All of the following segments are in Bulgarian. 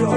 Джо.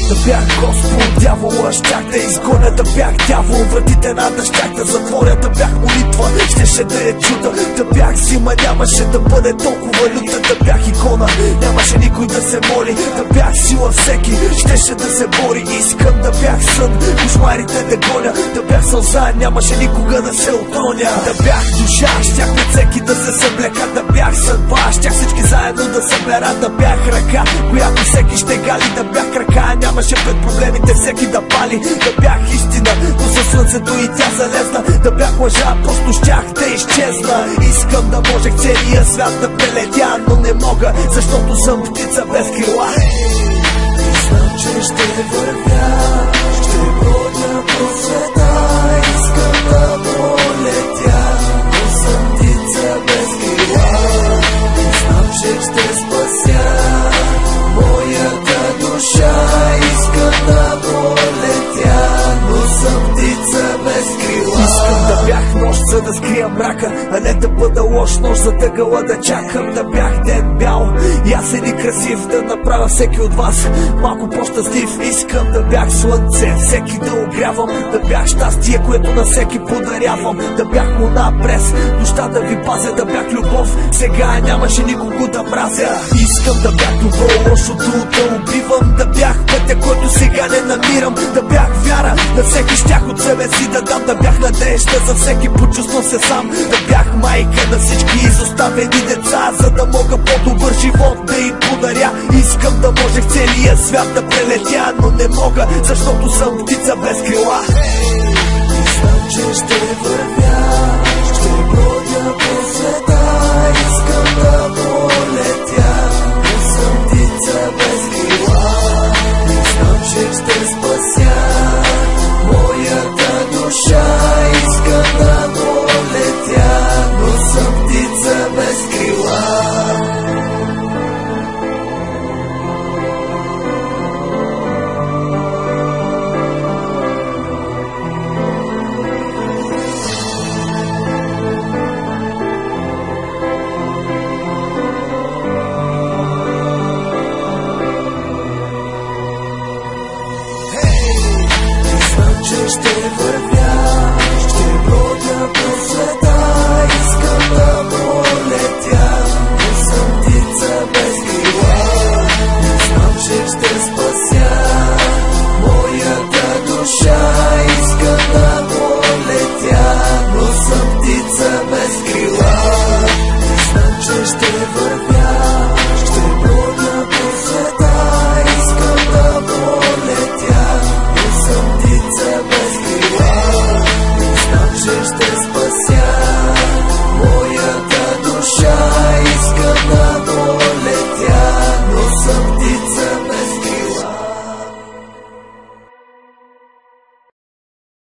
Да бях Господ, дявола, щях да изгоня, да бях дявол, вратите едната щях да затворя, да бях молитва, щеше да е чуда, да бях зима, нямаше да бъде толкова люта, да бях икона, нямаше никой да се моли, да бях сила всеки, щеше да се бори, искам да бях сън, кошмарите да гоня, да бях сълза, нямаше никога да се отклоня, да бях душа, щях пред всеки да се съблека, да бях съдба, щях всички заедно да събера, да бях ръка, която всеки ще гали, да бях крака, нямаше пред проблемите всеки да пали, да бях истина, но със слънцето и тя залезна, да бях лъжа, просто щях да изчезна. Искам да можех целия свят да прелетя, но не мога, защото съм птица без крила. И знам, че ще вървя, ще бродя по света, искам да полетя, но съм птица без крила. И знам, че ще спася моята душа, искам да полетя, но съм птица без крила. Искам да бях нощ, за да скрия мрака, а не да бъда лош нощ, за тъгъла да чакам. Да бях ден бял, ясен и красив, да направя всеки от вас малко по-щастлив. Искам да бях слънце, всеки да огрявам, да бях щастие, което на всеки подарявам. Да бях луна през нощта да ви пазя, да бях любов, сега нямаше никого да мразя. Искам да бях добро, лошото да убивам, да бях пътя, който сега не намирам, да бях вяра, на всеки щях от себе си да дам, да бях надежда за всеки, почувствам се сам, да бях майка на всички изоставени деца, за да мога по-добър живот да им подаря. Искам да можех целия свят да прелетя, но не мога, защото съм птица без крила. И знам, че ще вървя,